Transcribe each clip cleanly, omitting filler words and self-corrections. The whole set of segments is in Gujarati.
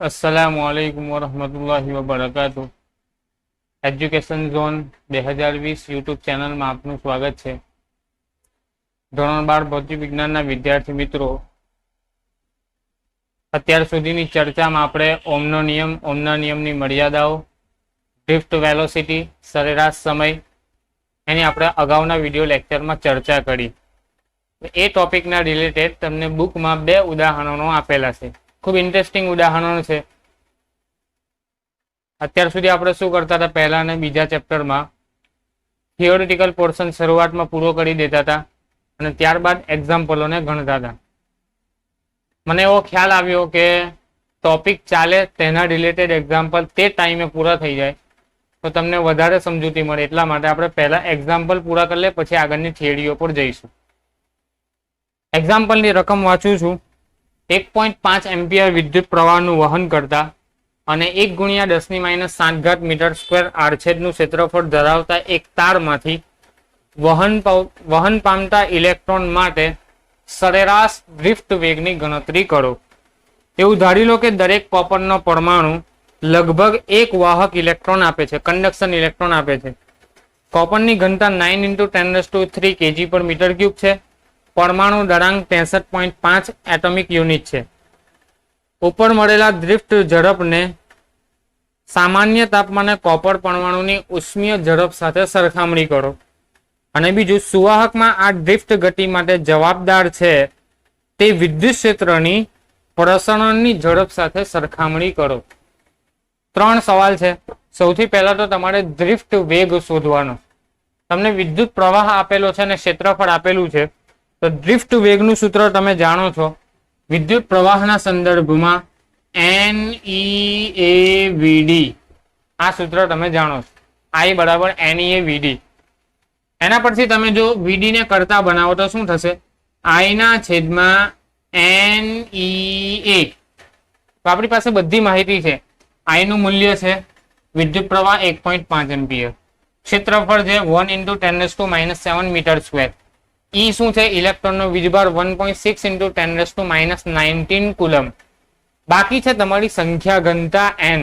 अस्सलामुअलैकुम वरहमतुल्लाहि वबरकातुह। एज्युकेशन ઝોન 2020 યુટ્યુબ ચેનલમાં આપનું સ્વાગત છે। ધોરણ 12 ભૌતિક વિજ્ઞાનના વિદ્યાર્થી મિત્રો, અત્યાર સુધીની ચર્ચામાં આપણે ઓમના નિયમની મર્યાદાઓ, ડ્રિફ્ટ વેલોસિટી, સરેરાશ સમય એની આપણે અગાઉના વિડીયો લેક્ચરમાં ચર્ચા કરી। એ ટોપિકના રિલેટેડ તમને બુકમાં બે ઉદાહરણો આપેલા છે। खूब इंटरेस्टिंग उदाहरणों છે। અત્યાર સુધી આપણે શું કરતા હતા, પહેલા અને બીજા ચેપ્ટરમાં થિયોરિટિકલ પોર્શન શરૂઆતમાં પૂરો કરી દેતા હતા અને ત્યારબાદ એક્ઝામ્પલોને ગણતા હતા। મને એવો ખ્યાલ આવ્યો કે ટોપિક ચાલે તેના રિલેટેડ એક્ઝામ્પલ તે ટાઈમે પૂરા થઈ જાય તો તમને વધારે સમજૂતી મળે, એટલા માટે આપણે પહેલા એક્ઝામ્પલ પૂરા કરી લે પછી આગળની થિયરીઓ પર જઈશું। એક્ઝામ્પલની રકમ વાંચું છું। 1.5 એમ્પિયર વિદ્યુત પ્રવાહનું વહન કરતા અને 1 × 10⁻⁷ મીટર સ્ક્વેર આડછેદનું ક્ષેત્રફળ ધરાવતા એક તારમાંથી વહન પામતા ઇલેક્ટ્રોન માટે સરેરાશ ડ્રિફ્ટ વેગની ગણતરી કરો। એવું ધારી લો કે દરેક કોપરનો પરમાણુ લગભગ એક વાહક ઇલેક્ટ્રોન આપે છે, કન્ડક્શન ઇલેક્ટ્રોન આપે છે। કોપરની ઘનતા 9 × 10³ kg/m³ છે। परमाणु दरांक 63.5 एटॉमिक यूनिट है। ऊपर मळेला ड्रिफ्ट झड़प ने सामान्य तापमाने कॉपर परमाणु की उष्मीय झड़प साथे सरखामणी करो अने बीजू सुवाहक में आ ड्रिफ्ट गति माटे जवाबदार है ते विद्युत क्षेत्रनी प्रसरणनी झड़प साथे सरखामणी करो। 3 सवाल है। सौथी पहला तो तमारे ड्रिफ्ट वेग शोधवानो। तमने विद्युत प्रवाह आपेलो छे अने क्षेत्रफळ आपेलुं छे तो ड्रिफ्ट वेगનું सूत्र તમે જાણો છો। વિદ્યુત પ્રવાહના સંદર્ભમાં NEAVD આ સૂત્ર તમે જાણો છો। I બરાબર NEAVD। એના પરથી તમે જો VD ને કરતા બનાવો તો શું થશે? I ના છેદમાં NEA। તો આપણી પાસે બધી માહિતી છે। I નું મૂલ્ય છે વિદ્યુત પ્રવાહ 1.5 એમ્પિયર, ક્ષેત્રફળ છે 1 × 10⁻⁷ મીટર સ્ક્વેર, ई शू है इलेक्ट्रॉन नो वीजभार 1.6 × 10⁻19 कूलम। बाकी है तमारी संख्या घनता n।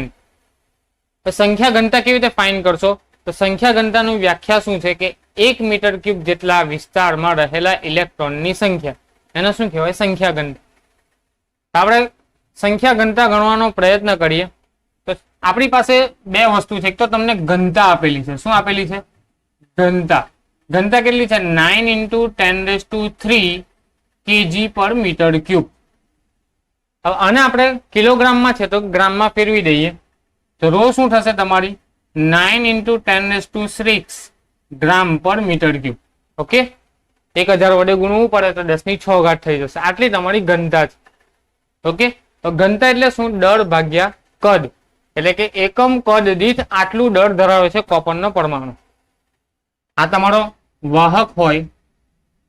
तो संख्या घनता केवी रीते फाइंड करशो? तो संख्या घनता नु व्याख्या शू है कि 1 मीटर³ जेटला विस्तार में रहेला इलेक्ट्रॉन नी संख्या, एने शू कहेवाय? संख्या घनता। आपणे संख्या घनता गणवानो प्रयत्न करीए तो आपणी पासे बे वस्तु छे। एक तो तमने घनता आपेली छे। शुं आपेली छे? घनता। घनता के 9 × 10³ kg/m³। अब आने आपणे किलोग्राम में छे तो ग्राम में फेरवी दईए तो रो शू थशे तमारी 9 × 10⁶ ग्राम/m³। ओके, 1000 वडे गुणवू पड़े तो 10⁶ थई जशे। आटली तमारी घनता छे। ओके, तो घनता एटले शुं? दर भाग्या कद, एटले के एकम कद दीठ आटलू दर धरावे छे कॉपरनो परमाणु। आ तमारो वाहक होय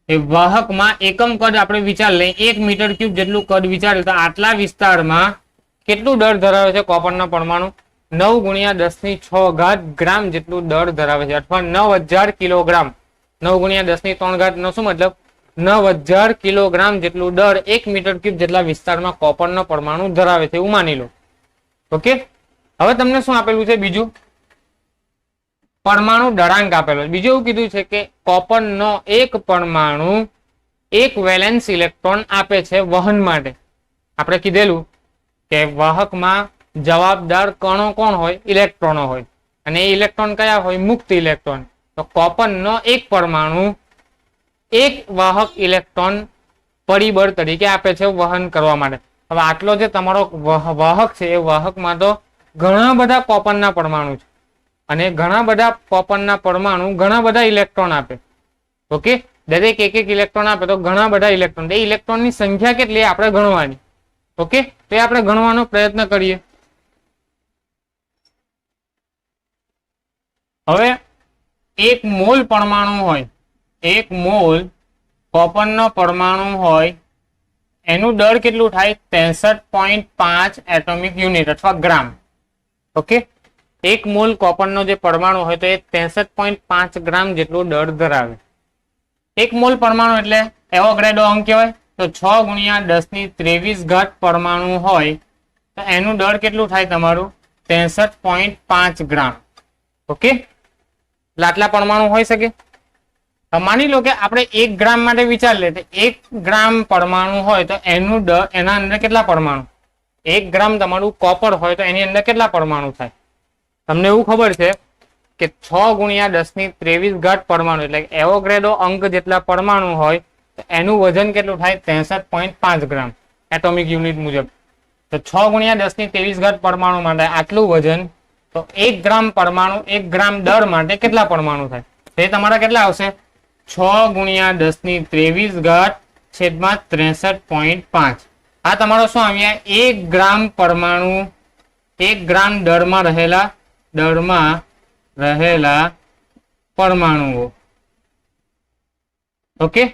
ए वाहक में एकम कद आपणे विचार ले 1 मीटर³ जेटलू कद विचार तो आटला विस्तार में केटलू दर धरावे छे कॉपरनो परमाणु? 9 × 10⁶ ग्राम जेटलू दर धरावे छे, अथवा 9000 किलोग्राम। 9 × 10⁻³ नो शुं मतलब? 9000 किलोग्राम जेटलू दर 1 मीटर³ जेटला विस्तार में कॉपरनो परमाणु धरावे छे एवुं मानी लो। ओके, हवे तमने शुं आपेलुं छे? बीजू परमाणु दरांक आपेलो। बीजું એવું કીધું છે કે કોપરનો એક પરમાણુ એક વેલેન્સ ઇલેક્ટ્રોન આપે છે વહન માટે। આપણે કીધેલું કે વાહકમાં જવાબદાર કણો કોણ હોય? ઇલેક્ટ્રોનો હોય, અને એ ઇલેક્ટ્રોન કયા હોય? મુક્ત ઇલેક્ટ્રોન। તો કોપરનો એક પરમાણુ એક વાહક ઇલેક્ટ્રોન પરિબળ તરીકે આપે છે વહન કરવા માટે। હવે આટલો જે તમારો વાહક છે એ વાહકમાં તો ઘણા બધા કોપરના પરમાણુ છે અને ઘણા બધા કોપરના પરમાણુ ઘણા બધા ઇલેક્ટ્રોન આપે। ઓકે, દરેક એક ઇલેક્ટ્રોન આપે તો ઘણા બધા ઇલેક્ટ્રોન, એ ઇલેક્ટ્રોનની સંખ્યા કેટલી આપણે ગણવાની। ઓકે, તો એ આપણે ગણવાનો પ્રયત્ન કરીએ। હવે 1 મોલ પરમાણુ હોય, 1 મોલ કોપરનો પરમાણુ હોય એનું દળ કેટલું થાય? 63.5 એટોમિક યુનિટ अथवा ग्राम। ओके, 1 मोल कॉपरनो जे परमाणु होय तो ए 63.5 ग्राम जेटलो दर धरावे। 1 मोल परमाणु एटले एवोगाड्रो अंक कहेवाय। तो 6 × 10⁻23 परमाणु होय તો એનું દળ કેટલું થાય તમારું 63.5 ગ્રામ. ઓકે, એટલે આટલા પરમાણુ હોઈ શકે. માની લો કે આપણે 1 ગ્રામ માટે વિચાર લે તો 1 ગ્રામ પરમાણુ હોય તો એનું એના અંદર કેટલા પરમાણુ, 1 ગ્રામ તમારું કોપર હોય તો એની અંદર કેટલા પરમાણુ થાય. તમને એવું ખબર છે કે 6 ગુણ્યા 10⁻23 ઘાત પરમાણુ એટલે એવોગ્રેડો અંક જેટલા પરમાણુ હોય તો એનું વજન કેટલું થાય 63.5 ગ્રામ એટોમિક યુનિટ મુજબ. તો 6 ગુણ્યા 10⁻23 ઘાત પરમાણુ માટે આટલું વજન, તો 1 ગ્રામ પરમાણુ 1 ગ્રામ દળ માટે કેટલા પરમાણુ થાય તો એ તમારા કેટલા આવશે 6 ગુણ્યા 10⁻23 ઘાત છેદમાં 63.5. આ તમારો શું આવ્યા 1 ગ્રામ પરમાણુ 1 ગ્રામ દળમાં રહેલા પરમાણુઓ. ઓકે,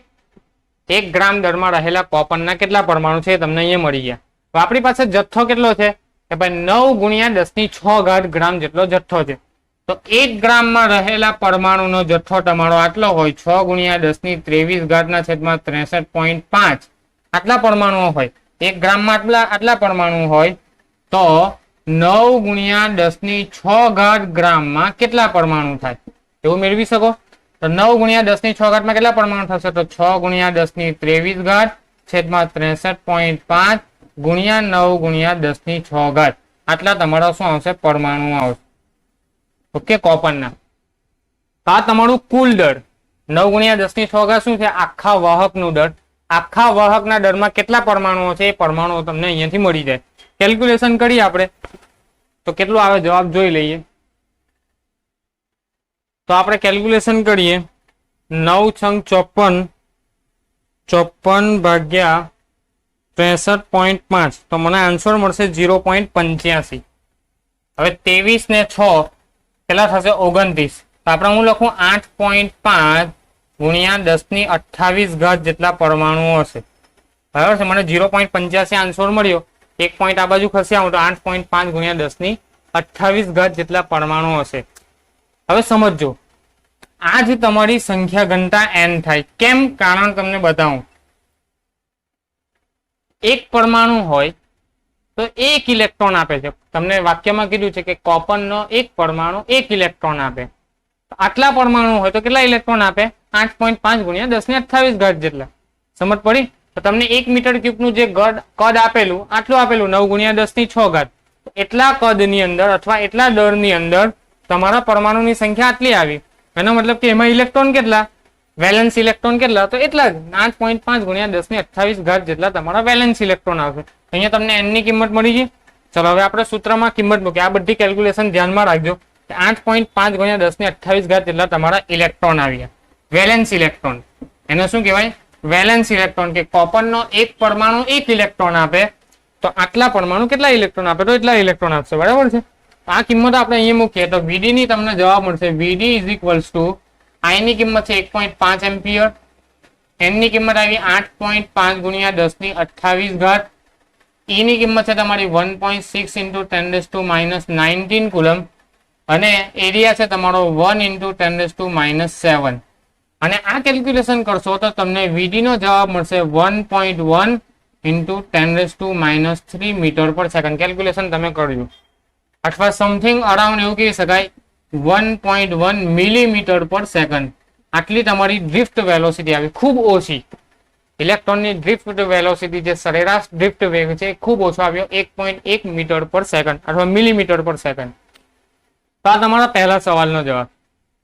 1 ગ્રામ દળમાં રહેલા કોપરના કેટલા પરમાણુ છે તમને અહીંયા મળી ગયા. તો આપણી પાસે જથ્થો કેટલો છે કે ભાઈ 9 ગુણ્યા 10⁻6 ઘાત ગ્રામ જેટલો જથ્થો છે. તો 1 ગ્રામમાં રહેલા પરમાણુનો જથ્થો તમારો આટલો હોય 6 ગુણ્યા 10⁻23 ઘાતના છેદમાં 63.5 આટલા પરમાણુઓ હોય. 1 ગ્રામમાં આટલા પરમાણુ હોય તો 9 ગુણ્યા 10�6 ઘાત ગ્રામમાં કેટલા પરમાણુ થાય એવું મેળવી શકો. તો 9 ગુણ્યા 10�6 ઘાતમાં કેટલા પરમાણુ થશે તો 6 ગુણ્યા 10⁻23 ઘાત છેદમાં 63.5 ગુણ્યા 9 ગુણ્યા 10�6 ઘાત આટલા તમારા શું આવશે પરમાણુ આવશે. ઓકે, કોપરના. આ તમારું કુલ દળ 9 ગુણ્યા 10�6 ઘાત શું છે આખા વાહકનું દળ. આખા વાહકના દળમાં કેટલા પરમાણુઓ છે એ પરમાણુઓ તમને અહીંયાથી મળી જાય. કેલ્ક્યુલેશન કરીએ આપણે તો કેટલું આવે જવાબ જોઈ લઈએ. તો આપણે કેલ્ક્યુલેશન કરીએ 9 × 54 ભાગ્યા 63.5 તો મને આન્સર મળશે 0.85. હવે 23 ને 6 કેટલા થશે 29. તો આપણે હું લખું 8.5 ગુણ્યા 10⁻28 ઘાત જેટલા પરમાણુઓ હશે. બરાબર છે, મને 0.85 આન્સર મળ્યો. 1 પોઈન્ટ આ બાજુ ખસી આવું તો 8.5 ગુણ્યા 10⁻28 ઘાત જેટલા પરમાણુ હશે. હવે સમજો આ જ તમારી સંખ્યા ઘનતા n થાય. કેમ? કારણ તમને બતાવું. એક પરમાણુ હોય તો 1 ઇલેક્ટ્રોન આપે છે. તમને વાક્યમાં કીધું છે કે કોપરનો એક પરમાણુ 1 ઇલેક્ટ્રોન આપે. તો આટલા પરમાણુ હોય તો કેટલા ઇલેક્ટ્રોન આપે 8.5 ગુણ્યા 10⁻28 ઘાત જેટલા. સમજ પડી? તો તમને 1 મીટર ક્યુબનું જે કદ આપેલું આટલું આપેલું 9 ગુણ્યા 10�6 ઘાત. એટલા કદની અંદર અથવા એટલા દળની અંદર તમારા પરમાણુની સંખ્યા આટલી આવી. એનો મતલબ કે એમાં ઇલેક્ટ્રોન કેટલા, વેલેન્સ ઇલેક્ટ્રોન કેટલા, તો એટલા 8.5 ગુણ્યા 10⁻28 ઘાત જેટલા તમારા વેલેન્સ ઇલેક્ટ્રોન આવશે. અહીંયા તમને n ની કિંમત મળી ગઈ. ચલો હવે આપણે સૂત્રમાં કિંમત મૂકીએ. આ બધી કેલ્ક્યુલેશન ધ્યાનમાં રાખજો કે 8.5 ગુણ્યા 10⁻28 ઘાત જેટલા તમારા ઇલેક્ટ્રોન આવ્યા. વેલેન્સ ઇલેક્ટ્રોન એને શું કહેવાય વેલેન્સ ઇલેક્ટ્રોન. કે કોપરનો એક પરમાણુ 1 ઇલેક્ટ્રોન આપે તો આટલા પરમાણુ કેટલા ઇલેક્ટ્રોન આપે તો એટલા ઇલેક્ટ્રોન આપશે. બરાબર છે. આ કિંમત આપણે અહીંયા મૂકીએ તો VD ની તમને જવાબ મળશે. VD I ની કિંમત છે 1.5 એમ્પિયર, n ની કિંમત આવી 8.5 ગુણ્યા 10⁻28 ઘાત, E ની કિંમત છે તમારી 1.6 × 10⁻19 કુલમ અને એરિયા છે તમારો 1 × 10⁻7. અને આ કેલ્ક્યુલેશન કરશો તો તમને VD નો જવાબ મળશે 1.1 × 10⁻³ મીટર પર સેકન્ડ. કેલ્ક્યુલેશન તમે કરજો અથવા સમથિંગ અરાઉન્ડ એવું કહી શકાય 1.1 મિલીમીટર પર સેકન્ડ. આટલી તમારી ડ્રિફ્ટ વેલોસિટી આવી. ખૂબ ઓછી ઇલેક્ટ્રોનની ડ્રિફ્ટ વેલોસિટી જે સરેરાશ ડ્રિફ્ટ વેગ છે ખૂબ ઓછો આવ્યો 1.1 મીટર પર સેકન્ડ અથવા મિલીમીટર પર સેકન્ડ. તો આ તમારા પહેલા સવાલનો જવાબ.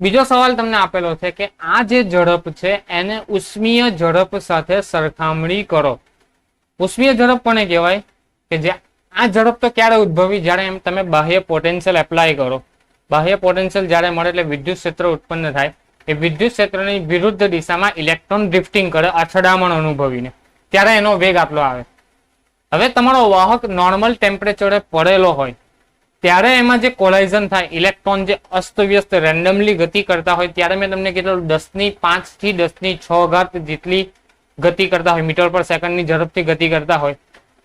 બીજો સવાલ તમને આપેલો છે કે આ જે ઝડપ છે એને ઉષ્મીય ઝડપ સાથે સરખામણી કરો. ઉષ્મીય ઝડપ કોને કહેવાય કે જે આ ઝડપ તો ક્યારે ઉદ્ભવી જ્યારે એમ તમે બાહ્ય પોટેન્શિયલ એપ્લાય કરો. બાહ્ય પોટેન્શિયલ જ્યારે મળે એટલે વિદ્યુત ક્ષેત્ર ઉત્પન્ન થાય. એ વિદ્યુત ક્ષેત્રની વિરુદ્ધ દિશામાં ઇલેક્ટ્રોન ડ્રિફ્ટિંગ કરે અથડામણ અનુભવીને, ત્યારે એનો વેગ આટલો આવે. હવે તમારો વાહક નોર્મલ ટેમ્પરેચરે પડેલો હોય ત્યારે એમાં જે કોલાઇઝન થાય, ઇલેક્ટ્રોન જે અસ્તવ્યસ્ત રેન્ડમલી ગતિ કરતા હોય ત્યારે મેં તમને કીધું 10⁵ થી 10⁶ ઘાત જેટલી ગતિ કરતા હોય, મીટર પર સેકન્ડની ઝડપથી ગતિ કરતા હોય.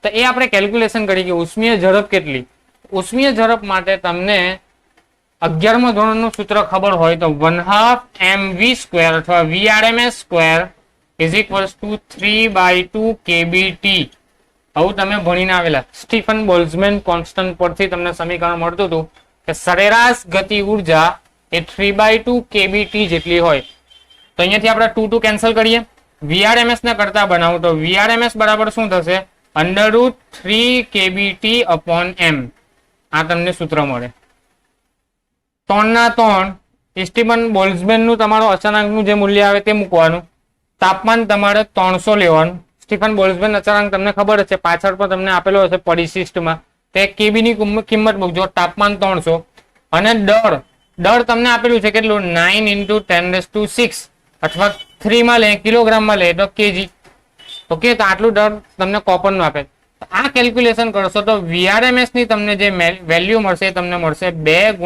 તો એ આપણે કેલ્ક્યુલેશન કરી કે ઉષ્મીય ઝડપ કેટલી. ઉષ્મીય ઝડપ માટે તમને 11મા ધોરણનું સૂત્ર ખબર હોય તો 1/2 mv² અથવા vrms² = 3/2 kbt. આવું તમે ભણીને આવેલા સ્ટીફન બોલ્ટ્ઝમેન કોન્સ્ટન્ટ પરથી તમને સમીકરણ મળતું હતું કે સરેરાશ ગતિ ઉર્જા એ 3/2 kBT જેટલી હોય. તો અહીંયાથી આપણે 2 કેન્સલ કરીએ. VRMS ને કરતા બનાવું તો VRMS બરાબર શું થશે? √3 kBT/m. આ તમને સૂત્ર મળે. 3/3 સ્ટીફન બોલ્ટ્ઝમેન નું તમારો અચળાંકનું જે મૂલ્ય આવે તે મૂકવાનું. તાપમાન તમારે 300 લેવાનું. સ્ટીફન બોલ્ટ્ઝમેન અચળાંક તમને ખબર છે, પાછળ પણ તમને આપેલો હશે પરિશિષ્ટમાં. તે કેબી ની કિંમત મૂકજો. તાપમાન 300 અને દળ તમને આપેલું છે કેટલું? 9 × 10⁶ અથવા 3 માં લે, કિલોગ્રામમાં લે તો કેજી. ઓકે, તો આટલું દળ તમને કોપરનું આપે. આ કેલ્ક્યુલેશન કરશો તો VRMS ની તમને જે વેલ્યુ મળશે તમને મળશે 2 ×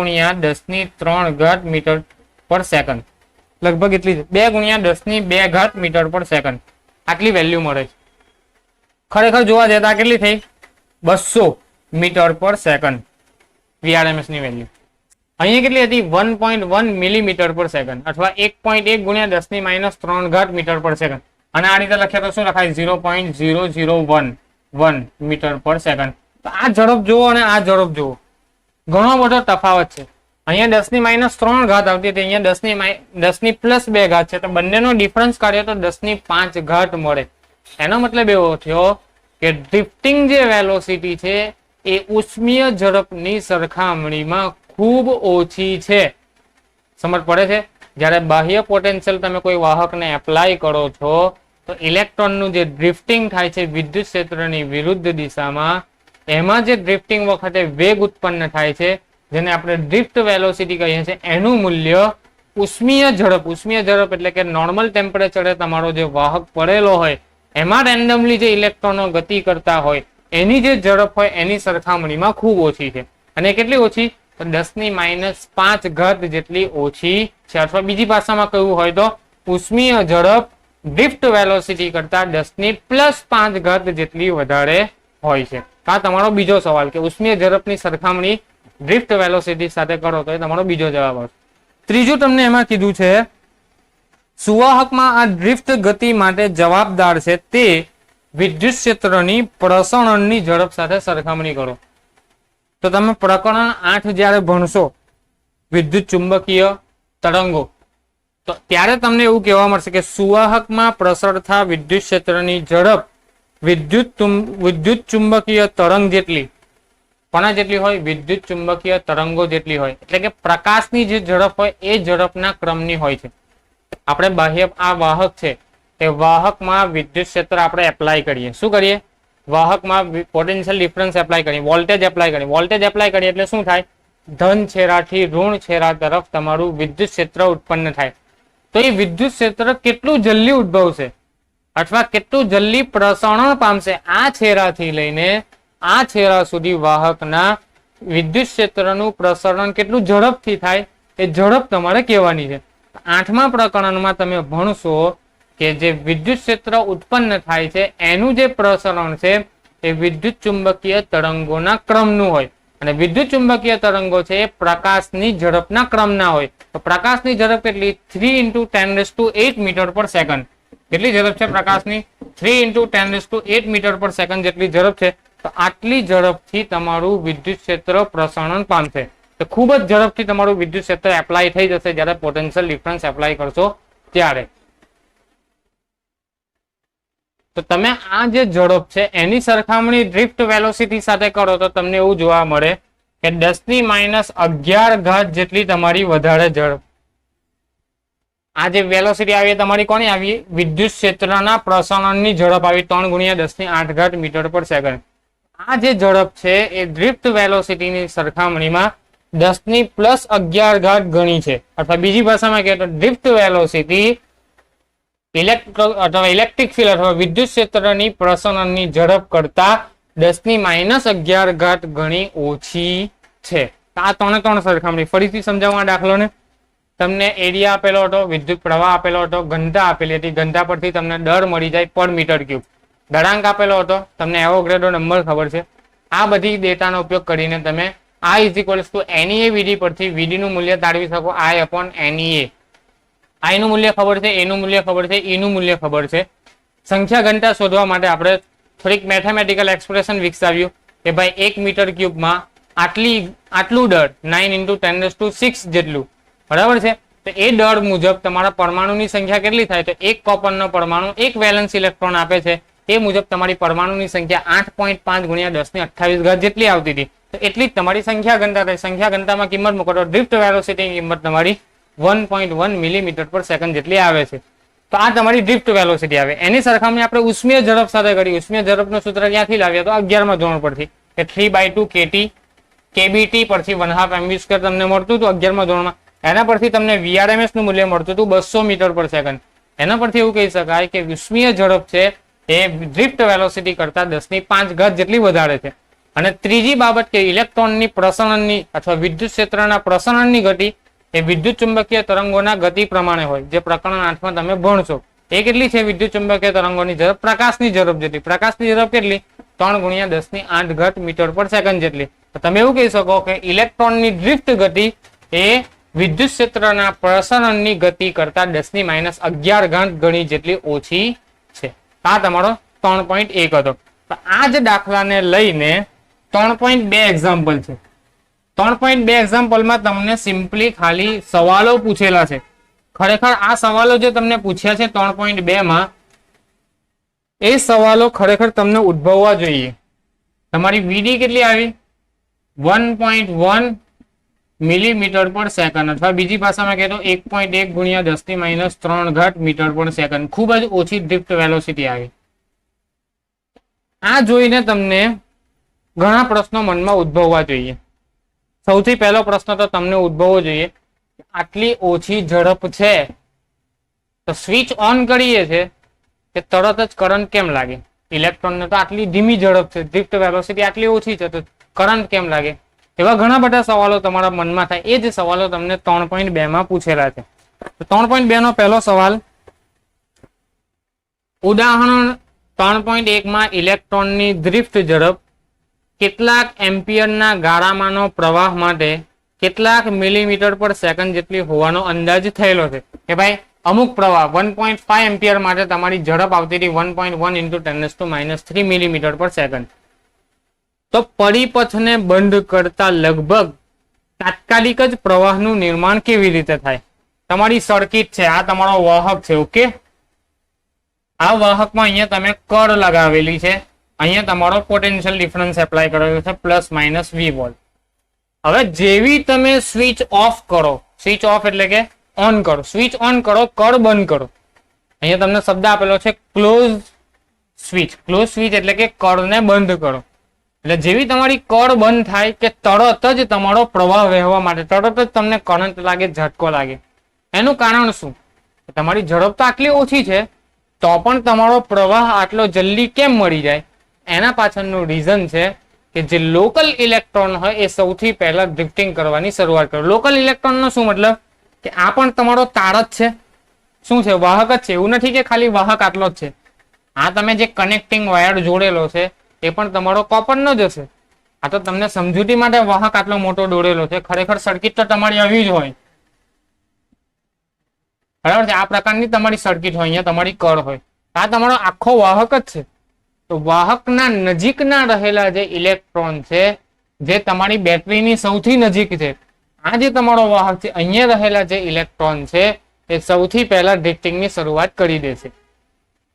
10⁻³ મીટર/સેકન્ડ. લગભગ એટલી છે, 2 × 10⁻² મીટર/સેકન્ડ. આટલી વેલ્યુ મળે છે. ખરેખર જોવા જતા કેટલી થઈ? 200 મીટર/સેકન્ડ VRMS ની વેલ્યુ. અહીંયા કેટલી હતી? 1.1 મિલીમીટર/સેકન્ડ અથવા 1.1 × 10⁻³ મીટર/સેકન્ડ. અને આ રીતે લખ્યા તો શું લખાય? 0.0011 મીટર/સેકન્ડ. તો આ ઝડપ જુઓ અને આ ઝડપ જુઓ, ઘણો બધો તફાવત છે. અહીંયા 10⁻³ આવતી હતી, અહીંયા 10⁻² છે. તો બંનેનો ડિફરન્સ કાઢીએ તો 10⁵ મળે. એનો મતલબ એવો થયો કે ડ્રિફ્ટિંગ જે વેલોસિટી છે એ ઉષ્મીય ઝડપની સરખામણીમાં ખૂબ ઓછી છે. સમજ પડે છે? જ્યારે બાહ્ય પોટેન્શિયલ તમે કોઈ વાહકને એપ્લાય કરો છો તો ઇલેક્ટ્રોનનું જે ડ્રિફ્ટિંગ થાય છે વિદ્યુત ક્ષેત્રની વિરુદ્ધ દિશામાં, એમાં જે ડ્રિફ્ટિંગ વખતે વેગ ઉત્પન્ન થાય છે જેને આપણે ડ્રિફ્ટ વેલોસિટી કહીએ છીએ, એનું મૂલ્ય ઉષ્મીય ઝડપ એટલે કે નોર્મલ ટેમ્પરેચરે તમારો જે વાહક પડેલો હોય એમાં રેન્ડમલી જે ઇલેક્ટ્રોનો ગતિ કરતા હોય એની જે ઝડપ હોય એની સરખામણીમાં ખૂબ ઓછી છે. અને કેટલી ઓછી? તો 10⁻⁵ જેટલી ઓછી છે. અથવા બીજી ભાષામાં કહ્યું હોય તો ઉષ્મીય ઝડપ ડ્રિફ્ટ વેલોસિટી કરતા 10⁻⁵ જેટલી વધારે હોય છે. આ તમારો બીજો સવાલ કે ઉષ્મીય ઝડપની સરખામણી ડ્રિફ્ટ વેલોસિટી સાથે કરો તો એ તમારો બીજો જવાબ આવશે. ત્રીજું તમને એમાં કીધું છે સુવાહકમાં આ ડ્રિફ્ટ ગતિ માટે જવાબદાર છે તે વિદ્યુત ક્ષેત્રની પ્રસરણની ઝડપ સાથે સરખામણી કરો. તો તમે પ્રકરણ 8 જ્યારે ભણશો વિદ્યુત ચુંબકીય તરંગો, તો ત્યારે તમને એવું કહેવા મળશે કે સુવાહકમાં પ્રસરતા વિદ્યુત ક્ષેત્રની ઝડપ વિદ્યુત ચુંબકીય તરંગ જેટલી, કોના જેટલી હોય? વિદ્યુત ચુંબકીય તરંગો જેટલી હોય. એટલે કે પ્રકાશની જે ઝડપ હોય એ ઝડપના ક્રમની હોય છે. આપણે બાહ્ય આ વાહક છે તે વાહકમાં વિદ્યુત ક્ષેત્ર આપણે એપ્લાય કરીએ. શું કરીએ? વાહકમાં પોટેન્શિયલ ડિફરન્સ એપ્લાય કરીએ, વોલ્ટેજ એપ્લાય કરીએ. વોલ્ટેજ એપ્લાય કરીએ એટલે શું થાય? ધન છેડાથી ઋણ છેડા તરફ તમારું વિદ્યુત ક્ષેત્ર ઉત્પન્ન થાય. તો એ વિદ્યુત ક્ષેત્ર કેટલું જલ્દી ઉદ્ભવશે અથવા કેટલું જલ્દી પ્રસરણ પામશે આ છેડાથી લઈને આ છેડા સુધી વાહકના વિદ્યુત ક્ષેત્રનું પ્રસરણ કેટલું ઝડપથી થાય એ ઝડપ તમારે કહેવાની છે. 8મા પ્રકરણમાં તમે ભણશો કે જે વિદ્યુત ક્ષેત્ર ઉત્પન્ન થાય છે એનું જે પ્રસરણ છે એ વિદ્યુત ચુંબકીય તરંગોના ક્રમનું હોય. અને વિદ્યુત ચુંબકીય તરંગો છે એ પ્રકાશની ઝડપના ક્રમના હોય. તો પ્રકાશની ઝડપ કેટલી? 3 × 10⁸ મીટર/સેકન્ડ. કેટલી ઝડપ છે પ્રકાશની? 3 × 10⁸ મીટર/સેકન્ડ જેટલી ઝડપ છે. તો આટલી ઝડપથી તમારું વિદ્યુત ક્ષેત્ર પ્રસરણ પામશે. તો ખૂબ જ ઝડપથી તમારું વિદ્યુત ક્ષેત્ર એપ્લાય થઈ જશે જ્યારે પોટેન્શિયલ ડિફરન્સ એપ્લાય કરશો ત્યારે. તો તમે આ જે ઝડપ છે એની સરખામણી ડ્રિફ્ટ વેલોસિટી સાથે કરો તો તમને એવું જોવા મળે કે 10⁻11 જેટલી તમારી વધારે ઝડપ. આ જે વેલોસિટી આવી તમારી કોની આવી? વિદ્યુત ક્ષેત્રના પ્રસરણની ઝડપ આવી 3 × 10⁸ મીટર/સેકન્ડ. આ જે ઝડપ છે એ ડ્રિફ્ટ વેલોસિટીની સરખામણીમાં 10⁻11 ગણી છે. અથવા બીજી ભાષામાં કહીએ તો ડ્રિફ્ટ વેલોસિટી ઇલેક્ટ્રિક ફિલ્ડ અથવા વિદ્યુત ક્ષેત્રની પ્રસરણની ઝડપ કરતા 10⁻11 ગણી ઓછી છે. આ 3 સરખામણી ફરીથી સમજાવવા દાખલોને તમને એરિયા આપેલો હતો, વિદ્યુત પ્રવાહ આપેલો હતો, ઘનતા આપેલી હતી. ઘનતા પરથી તમને દર મળી જાય પર મીટર ક્યુબ. દળાંક આપેલો હતો, તમને એવોગ્રેડો નંબર ખબર છે. આ બધી ડેટાનો ઉપયોગ કરીને તમે I = NEA VD પરથી VD નું મૂલ્ય તારવી શકો. I/NEA. I નું મૂલ્ય ખબર છે, A નું મૂલ્ય ખબર છે, E નું મૂલ્ય ખબર છે. સંખ્યા ઘનતા શોધવા માટે આપણે થોડીક મેથેમેટિકલ એક્સપ્રેશન વિકસાવ્યું કે ભાઈ 1 મીટર ક્યુબમાં આટલું દળ 9 × 10⁶ જેટલું, બરાબર છે. તો એ દળ મુજબ તમારા પરમાણુની સંખ્યા કેટલી થાય? તો એક કોપરનો પરમાણુ એક વેલેન્સ ઇલેક્ટ્રોન આપે છે. એ મુજબ તમારી પરમાણુની સંખ્યા 8.5 × 10⁻28 જેટલી આવતી હતી. તો એટલી જ તમારી સંખ્યા ઘનતા થાય. સંખ્યા ઘનતામાં કિંમત મૂકો તો ડ્રિફ્ટ વેલોસિટીની કિંમત તમારી 1.1 મિલીમીટર/સેકન્ડ જેટલી આવે છે. તો આ તમારી ડ્રિફ્ટ વેલોસિટી આવે. એની સરખામણી આપણે ઉષ્મીય ઝડપ સાથે કરી. ઉષ્મીય ઝડપનું સૂત્ર ક્યાંથી લાવ્યા? તો 11મા ધોરણ પરથી કે 3/2 kT kBT પરથી 1/2 mv² તમને મળતું હતું 11મા ધોરણમાં. એના પરથી તમને VRMS નું મૂલ્ય મળતું હતું 200 મીટર/સેકન્ડ. એના પરથી એવું કહી શકાય કે ઉષ્મીય ઝડપ છે એ ડ્રિફ્ટ વેલોસિટી કરતા 10⁵ જેટલી વધારે છે. અને ત્રીજી બાબત કે ઇલેક્ટ્રોનની પ્રસરણની અથવા વિદ્યુત ક્ષેત્રના પ્રસરણની ગતિ એ વિદ્યુત ચુંબકીય તરંગોના ગતિ પ્રમાણે હોય, જે પ્રકરણ 8માં તમે ભણશો. એ કેટલી છે વિદ્યુત ચુંબકીય તરંગોની ઝડપ? પ્રકાશની ઝડપ જેટલી. પ્રકાશની ઝડપ કેટલી? 3 × 10⁸ મીટર/સેકન્ડ જેટલી. તો તમે એવું કહી શકો કે ઇલેક્ટ્રોનની ડ્રિફ્ટ ગતિ એ વિદ્યુત ક્ષેત્રના પ્રસરણની ગતિ કરતા 10⁻11 ગણી જેટલી ઓછી છે. આ તમારો 3.1 હતો. તો આ જ દાખલાને લઈને 3.2 એક્ઝામ્પલ છે. 3.2 એક્ઝામ્પલમાં તમને સિમ્પલી ખાલી સવાલો પૂછેલા છે. ખરેખર આ સવાલો જે તમને પૂછ્યા છે 3.2માં, એ સવાલો ખરેખર તમને ઉદ્ભવવા જોઈએ. તમારી વીડી કેટલી આવી? 1.1 મિલીમીટર/સેકન્ડ, અથવા બીજી ભાષામાં કહેતો 1.1 × 10⁻³ મીટર/સેકન્ડ. ખૂબ જ ઓછી ડ્રિફ્ટ વેલોસિટી આવી. આ જોઈને તમને ઘણા પ્રશ્નો મનમાં ઉદ્ભવવા જોઈએ. સૌથી પહેલો પ્રશ્ન તો તમને ઉદ્ભવવો જોઈએ, આટલી ઓછી ઝડપ છે તો સ્વિચ ઓન કરીએ છે કે તરત જ કરંટ કેમ લાગે? ઇલેક્ટ્રોનને તો આટલી ધીમી ઝડપ છે, ડ્રિફ્ટ વેલોસિટી આટલી ઓછી છે, તો કરંટ કેમ લાગે? એવા ઘણા બધા સવાલો તમારા મનમાં થાય. એ જ સવાલો તમને 3.2માં પૂછેલા છે. 3.2 નો પહેલો સવાલ, ઉદાહરણ 3.1માં ઇલેક્ટ્રોનની ડ્રિફ્ટ ઝડપ કેટલાક એમ્પિયરના ગાળામાંનો પ્રવાહ માટે કેટલાક મિલીમીટર/સેકન્ડ જેટલી હોવાનો અંદાજ થયેલો છે. કે ભાઈ અમુક પ્રવાહ 1.5 એમ્પિયર માટે તમારી ઝડપ આવતી હતી 1.1 × 10⁻³ મિલીમીટર/સેકન્ડ. તો પરિપથને બંધ કરતા લગભગ તાત્કાલિક જ પ્રવાહનું નિર્માણ કેવી રીતે થાય? તમારી સર્કિટ છે, આ તમારો વાહક છે. ઓકે, આ વાહકમાં અહીંયા તમે કળ લગાવેલી છે, અહીંયા તમારો પોટેન્શિયલ ડિફરન્સ એપ્લાય કરેલો છે +-V વોલ્ટ. હવે જેવી તમે સ્વિચ ઓફ કરો, સ્વિચ ઓફ એટલે કે ઓન કરો, સ્વિચ ઓન કરો, કળ બંધ કરો. અહીંયા તમને શબ્દ આપેલો છે ક્લોઝ સ્વિચ. ક્લોઝ સ્વિચ એટલે કે કળને બંધ કરો. એટલે જેવી તમારી કળ બંધ થાય કે તરત જ તમારો પ્રવાહ વહેવા માટે તરત જ તમને કરંટ લાગે, ઝટકો લાગે. એનું કારણ શું? તમારી ઝડપ તો આટલી ઓછી છે તો પણ તમારો પ્રવાહ આટલો જલ્દી કેમ મળી જાય? એના પાછળનું રીઝન છે કે જે લોકલ ઇલેક્ટ્રોન હોય એ સૌથી પહેલા ડ્રિફ્ટિંગ કરવાની શરૂઆત કરે. લોકલ ઇલેક્ટ્રોનનો શું મતલબ? કે આ પણ તમારો તાર જ છે. શું છે? વાહક જ છે. એવું નથી કે ખાલી વાહક આટલો જ છે. આ તમે જે કનેક્ટિંગ વાયર જોડેલો છે એ પણ તમારો કોપરનો જ હશે. આ તો તમને સમજૂતી માટે વાહક આટલો મોટો દોરેલો છે. ખરેખર સર્કિટ તો તમારી આવી જ હોય, બરાબર છે. આ પ્રકારની તમારી સર્કિટ હોય, અહીંયા તમારી કળ હોય. આ તમારો આખો વાહક જ છે. તો વાહકના નજીકના રહેલા જે ઇલેક્ટ્રોન છે, જે તમારી બેટરીની સૌથી નજીક છે, આ જે તમારો વાહક છે, અહીંયા રહેલા જે ઇલેક્ટ્રોન છે એ સૌથી પહેલા ડ્રિફ્ટિંગની શરૂઆત કરી દે છે.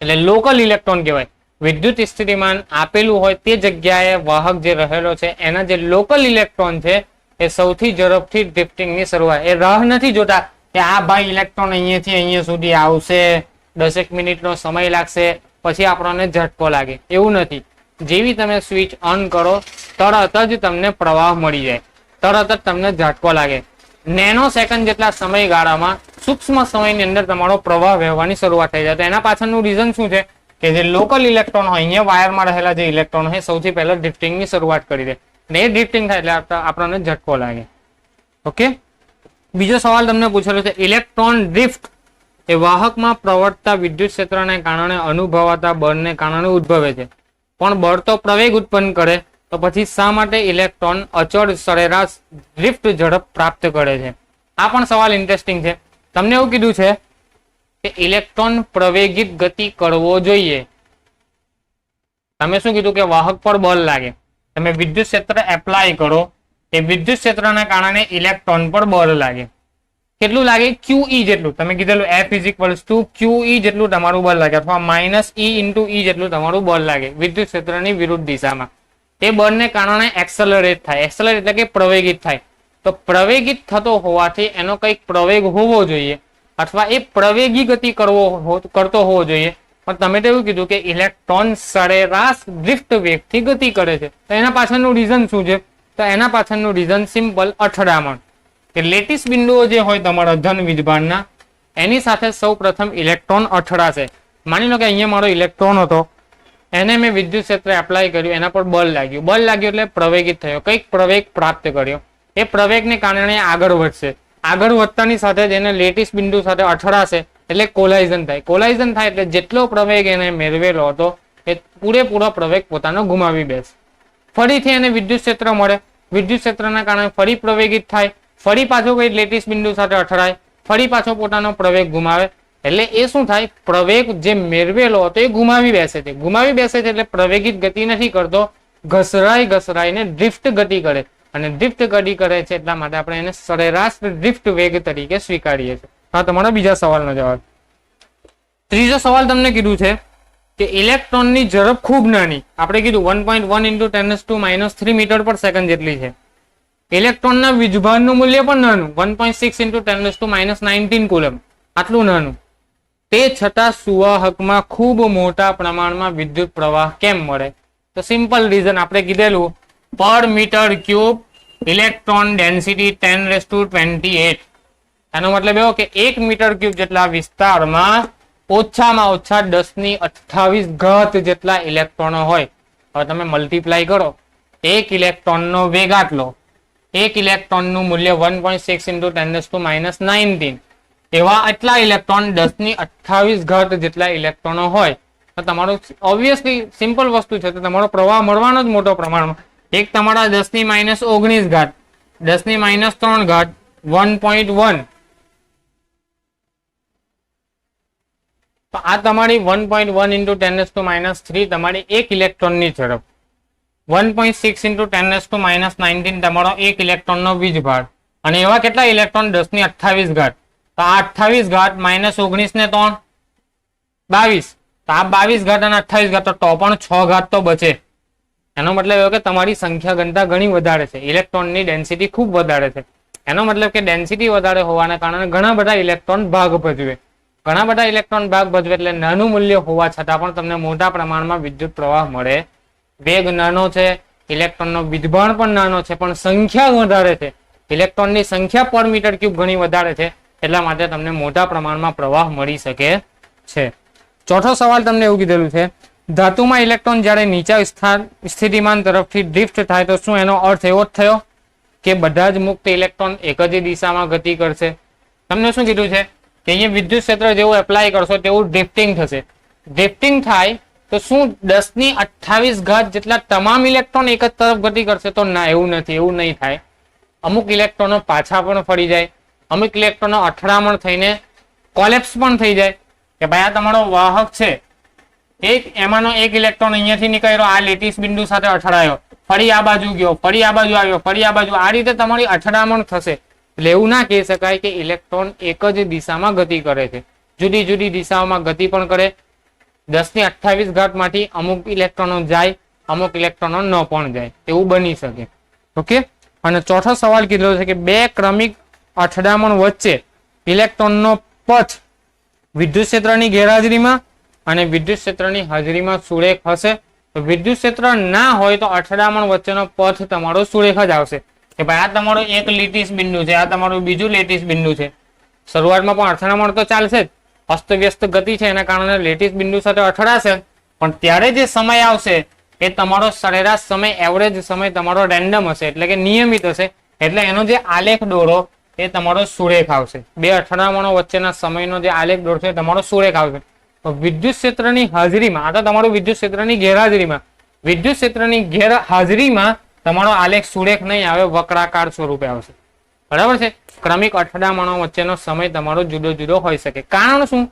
એટલે લોકલ ઇલેક્ટ્રોન કહેવાય. વિદ્યુત સ્થિતિમાન આપેલું હોય તે જગ્યાએ વાહક જે રહેલો છે એના જે લોકલ ઇલેક્ટ્રોન છે એ સૌથી ઝડપથી ડ્રિફ્ટિંગની શરૂઆત. એ રાહ નથી જોતા કે આ ભાઈ ઇલેક્ટ્રોન અહીંયાથી અહીંયા સુધી આવશે, 10 મિનિટનો સમય લાગશે, પછી આપણને ઝટકો લાગે. એવું નથી. જેવી તમે સ્વિચ ઓન કરો તરત જ તમને પ્રવાહ મળી જાય, તરત જ તમને ઝટકો લાગે. નેનો સેકન્ડ જેટલા સમયગાળામાં સૂક્ષ્મ સમયની અંદર તમારો પ્રવાહ વહેવાની શરૂઆત થઈ જાય. તો એના પાછળનું રીઝન શું છે? કે જે લોકલ ઇલેક્ટ્રોન હોય, અહીંયા વાયરમાં રહેલા જે ઇલેક્ટ્રોન હોય સૌથી પહેલા ડ્રિફ્ટિંગની શરૂઆત કરી દે. અને એ ડ્રિફ્ટિંગ થાય એટલે આપણને ઝટકો લાગે. ઓકે, બીજો સવાલ તમને પૂછેલો છે, ઇલેક્ટ્રોન ડ્રિફ્ટ એ વાહકમાં પ્રવર્તતા વિદ્યુત ક્ષેત્રને કારણે અનુભવાતા બળને કારણે ઉદ્ભવે છે. પણ બળ તો પ્રવેગ ઉત્પન્ન કરે, તો પછી શા માટે ઇલેક્ટ્રોન અચળ સરેરાશ ડ્રિફ્ટ ઝડપ પ્રાપ્ત કરે છે? આ પણ સવાલ ઇન્ટરેસ્ટિંગ છે. તમને એવું કીધું છે કે ઇલેક્ટ્રોન પ્રવેગિત ગતિ કરવો જોઈએ. તમે શું કીધું કે વાહક પર બળ લાગે, તમે વિદ્યુત ક્ષેત્ર એપ્લાય કરો, એ વિદ્યુત ક્ષેત્રના કારણે ઇલેક્ટ્રોન પર બળ લાગે. કેટલું લાગે? QE જેટલું. તમે કીધેલું F = QE જેટલું તમારું બળ લાગે, અથવા -E × E જેટલું તમારું બળ લાગે વિદ્યુત ક્ષેત્રની વિરુદ્ધ દિશામાં. તે બળને કારણે એક્સલરેટ થાય. એક્સલરેટ એટલે કે પ્રવેગિત થાય. તો પ્રવેગિત થતો હોવાથી એનો કંઈક પ્રવેગ હોવો જોઈએ, અથવા એ પ્રવેગી ગતિ કરતો હોવો જોઈએ. પણ તમે તો એવું કીધું કે ઇલેક્ટ્રોન સરેરાશ ડ્રિફ્ટ વેગથી ગતિ કરે છે. તો એના પાછળનું રીઝન શું છે? તો એના પાછળનું રીઝન સિમ્પલ અથડામણ. કે લેટીસ બિંદુઓ જે હોય તમારા ધન વીજભારના, એની સાથે સૌ પ્રથમ ઇલેક્ટ્રોન અથડાશે. માની લો કે અહીંયા મારો ઇલેક્ટ્રોન હતો, એને મેં વિદ્યુત ક્ષેત્ર એપ્લાય કર્યું, એના પર બળ લાગ્યું. બળ લાગ્યું એટલે પ્રવેગિત થયો, કંઈક પ્રવેગ પ્રાપ્ત કર્યો. એ પ્રવેગને કારણે આગળ વધશે. આગળ વધતાની સાથે જ એને લેટીસ બિંદુ સાથે અથડાશે, એટલે કોલાઇઝન થાય. કોલાઇઝન થાય એટલે જેટલો પ્રવેગ એને મેળવેલો હતો એ પૂરેપૂરો પ્રવેગ પોતાનો ગુમાવી બેસે. ફરીથી એને વિદ્યુત ક્ષેત્ર મળે, વિદ્યુત ક્ષેત્રના કારણે ફરી પ્રવેગિત થાય, ફરી પાછો કોઈ લેટીસ બિંદુ સાથે અથડાય, ફરી પાછો પોતાનો પ્રવેગ ગુમાવે. એટલે એ શું થાય? પ્રવેગ જે મેળવેલો હતો એ ગુમાવી બેસે છે. ગુમાવી બેસે છે એટલે પ્રવેગિત ગતિ નથી કરતો, ઘસરાઈને ડ્રિફ્ટ ગતિ કરે. અને ડ્રિફ્ટ ગતિ કરે છે એટલા માટે આપણે એને સરેરાશ ડ્રિફ્ટ વેગ તરીકે સ્વીકારીએ છીએ. હા, તમારો બીજા સવાલનો જવાબ. ત્રીજો સવાલ તમને કીધું છે કે ઇલેક્ટ્રોનની ઝડપ ખૂબ નાની, આપણે કીધું 1.1 × 10⁻³ મીટર/સેકન્ડ જેટલી છે. ઇલેક્ટ્રોનના વીજભારનું મૂલ્ય પણ નાનું, 1.6 × 10⁻19 કુલમ, આટલું નાનું. તે છતાં સુવાહકમાં ખૂબ મોટા પ્રમાણમાં વિદ્યુત પ્રવાહ કેમ મળે? તો સિમ્પલ રીઝન આપણે કીધેલું, પર મીટર ક્યુબ ઇલેક્ટ્રોન ડેન્સિટી 10⁻28. એનો મતલબ એવો કે 1 મીટર ક્યુબ જેટલા વિસ્તારમાં ઓછામાં ઓછા 10⁻28 જેટલા ઇલેક્ટ્રોનો હોય. હવે તમે મલ્ટીપ્લાય કરો, એક ઇલેક્ટ્રોનનો વેગ આટલો, એક ઇલેક્ટ્રોનનું મૂલ્ય 1.6 × 10⁻19. એવા આટલા ઇલેક્ટ્રોન 10⁻28 જેટલા ઇલેક્ટ્રોનો હોય તો તમારું ઓબ્વિયસલી સિમ્પલ વસ્તુ છે, તો તમારો પ્રવાહ મળવાનો જ મોટો પ્રમાણમાં. એક તમારા 10⁻19, 10⁻3, 1.1. તો આ તમારી 1.1 × 10⁻³ તમારી એક ઇલેક્ટ્રોનની ઝડપ. 1.6 × 10⁻19 તમારો એક ઇલેક્ટ્રોનનો વીજભાર. અને એવા કેટલા ઇલેક્ટ્રોન? 10⁻28. તો આ 28 -19 ને 3 22. તો આ 22 અને 28 તો પણ 6 તો બચે. એનો મતલબ એવો કે તમારી સંખ્યા ઘનતા ઘણી વધારે છે, ઇલેક્ટ્રોનની ડેન્સિટી ખૂબ વધારે છે. એનો મતલબ કે ડેન્સિટી વધારે હોવાના કારણે ઘણા બધા ઇલેક્ટ્રોન ભાગ ભજવે. ઘણા બધા ઇલેક્ટ્રોન ભાગ ભજવે એટલે નાનું મૂલ્ય હોવા છતાં પણ તમને મોટા પ્રમાણમાં વિદ્યુત પ્રવાહ મળે. વેગ નાનો છે, ઇલેક્ટ્રોનનો વીજભાર પણ નાનો છે, પણ સંખ્યા વધારે છે. ઇલેક્ટ્રોનની સંખ્યા પર મીટર ક્યુબ ઘણી વધારે છે, એટલા માટે તમને મોટા પ્રમાણમાં પ્રવાહ મળી શકે છે. ચોથો સવાલ તમને એવું કીધેલું છે, ધાતુમાં ઇલેક્ટ્રોન જ્યારે નીચા સ્થિતિમાન તરફથી ડ્રિફ્ટ થાય તો શું એનો અર્થ એવો જ થયો કે બધા જ મુક્ત ઇલેક્ટ્રોન એક જ દિશામાં ગતિ કરશે? તમને શું કીધું છે કે અહીંયા વિદ્યુત ક્ષેત્ર જેવું એપ્લાય કરશો તેવું ડ્રિફ્ટિંગ થશે. ડ્રિફ્ટિંગ થાય તો શું 10⁻28 જેટલા તમામ ઇલેક્ટ્રોન એક જ તરફ ગતિ કરશે? તો ના, એવું નથી, એવું નહીં થાય. અમુક ઇલેક્ટ્રોનો પાછા પણ ફરી જાય, અમુક ઇલેક્ટ્રોનો અથડામણ થઈને કોલેપ્સ પણ થઈ જાય. કે ભાઈ આ તમારો વાહક છે, એમાંનો એક ઇલેક્ટ્રોન અહીંયાથી નીકળ્યો, આ લેટીસ બિંદુ સાથે અથડાયો, ફરી આ બાજુ ગયો, ફરી આ બાજુ આવ્યો, ફરી આ બાજુ, આ રીતે તમારી અથડામણ થશે. એટલે એવું ના કહી શકાય કે ઇલેક્ટ્રોન એક જ દિશામાં ગતિ કરે છે. જુદી જુદી દિશાઓમાં ગતિ પણ કરે. 10⁻28 માંથી અમુક ઇલેક્ટ્રોનો જાય, અમુક ઇલેક્ટ્રોનો ન પણ જાય, એવું બની શકે. ઓકે. અને ચોથો સવાલ કીધો છે કે બે ક્રમિક અથડામણ વચ્ચે ઇલેક્ટ્રોનનો પથ વિદ્યુત ક્ષેત્રની ગેરહાજરીમાં અને વિદ્યુત ક્ષેત્રની હાજરીમાં સુરેખ હશે. તો વિદ્યુત ક્ષેત્ર ના હોય તો અથડામણ વચ્ચેનો પથ તમારો સુરેખ જ આવશે. કે ભાઈ આ તમારો એક લેટીસ બિંદુ છે, આ તમારું બીજું લેટીસ બિંદુ છે. શરૂઆતમાં પણ અથડામણ તો ચાલશે જ, અસ્તવ્યસ્ત ગતિ છે એના કારણે લેટીસ બિંદુ સાથે અથડાશે, પણ ત્યારે જે સમય આવશે એ તમારો સરેરાશ સમય, એવરેજ સમય તમારો રેન્ડમ હશે, એટલે કે નિયમિત હશે. એટલે એનો જે આલેખ દોરો એ તમારો સુરેખ આવશે. બે અથડામણો વચ્ચેના સમયનો જે આલેખ દોરશે તમારો સુરેખ આવશે. તો વિદ્યુત ક્ષેત્રની હાજરીમાં, આ તો તમારું વિદ્યુત ક્ષેત્રની ગેરહાજરીમાં, વિદ્યુત ક્ષેત્રની ગેરહાજરીમાં તમારો આલેખ સુરેખ નહીં આવે, વક્રાકાર સ્વરૂપે આવશે. બરાબર છે. ક્રમિક અથડામણો વચ્ચેનો સમય તમારો જુદો જુદો હોઈ શકે. કારણ શું?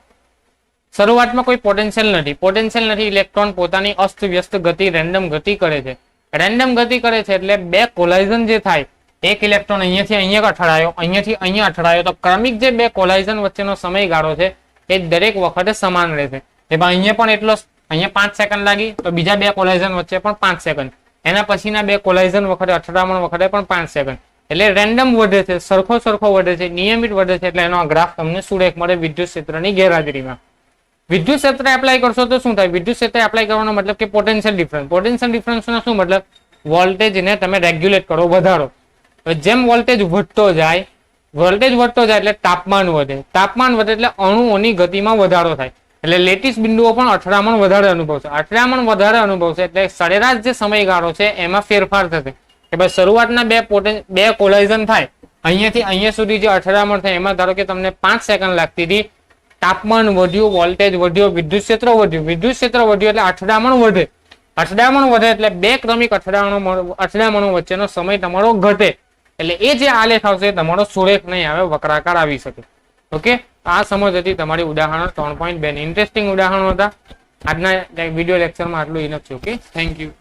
શરૂઆતમાં કોઈ પોટેન્શિયલ નથી. ઇલેક્ટ્રોન પોતાની અસ્તવ્યસ્ત ગતિ રેન્ડમ ગતિ કરે છે. રેન્ડમ ગતિ કરે છે એટલે બે કોલાઇઝન જે થાય, એક ઇલેક્ટ્રોન અહીંયાથી અહીંયા અથડાયો, અહીંયાથી અહીંયા અથડાયો, તો ક્રમિક જે બે કોલાઇઝન વચ્ચેનો સમયગાળો છે એ દરેક વખતે સમાન રહેશે. એમાં અહીંયા પણ એટલો, અહીંયા 5 સેકન્ડ લાગી તો બીજા બે કોલાઇઝન વચ્ચે પણ 5 સેકન્ડ, એના પછીના બે કોલાઇઝન વખતે અથડામણ વખતે પણ 5 સેકન્ડ. એટલે રેન્ડમ વધે છે, સરખો વધે છે, નિયમિત વધે છે. એટલે એનો આ ગ્રાફ તમને સુરેખ મળે વિદ્યુત ક્ષેત્રની ગેરહાજરીમાં. વિદ્યુત ક્ષેત્ર એપ્લાય કરશો તો શું થાય? વિદ્યુત ક્ષેત્ર એપ્લાય કરવાનો મતલબ કે પોટેન્શિયલ ડિફરન્સ. પોટેન્શિયલ ડિફરન્સનો શું મતલબ? વોલ્ટેજને તમે રેગ્યુલેટ કરો, વધારો. જેમ વોલ્ટેજ વધતો જાય એટલે તાપમાન વધે. તાપમાન વધે એટલે અણુઓની ગતિમાં વધારો થાય. એટલે લેટીસ બિંદુઓ પણ અથડામણ વધારે અનુભવશે. અથડામણ વધારે અનુભવશે એટલે સરેરાશ જે સમયગાળો છે એમાં ફેરફાર થશે. કે ભાઈ શરૂઆતના બે કોલાઇઝન થાય, અહીંયાથી અહીંયા સુધી જે અથડામણ થાય એમાં ધારો કે તમને 5 સેકન્ડ લાગતી હતી, તાપમાન વધ્યું, વોલ્ટેજ વધ્યો, વિદ્યુત ક્ષેત્ર વધ્યું. વિદ્યુત ક્ષેત્ર વધ્યું એટલે અથડામણ વધે. અથડામણ વધે એટલે બે ક્રમિક અથડામણો વચ્ચેનો સમય તમારો ઘટે. એટલે એ જે આલેખ આવશે તમારો સુરેખ નહીં આવે, વક્રાકાર આવી શકે. ઓકે, આ સમજ હતી તમારી ઉદાહરણ 3.2 ની. ઇન્ટરેસ્ટિંગ ઉદાહરણો હતા. આજના વિડીયો લેક્ચરમાં આટલું ઇનફ છે. Okay, thank you.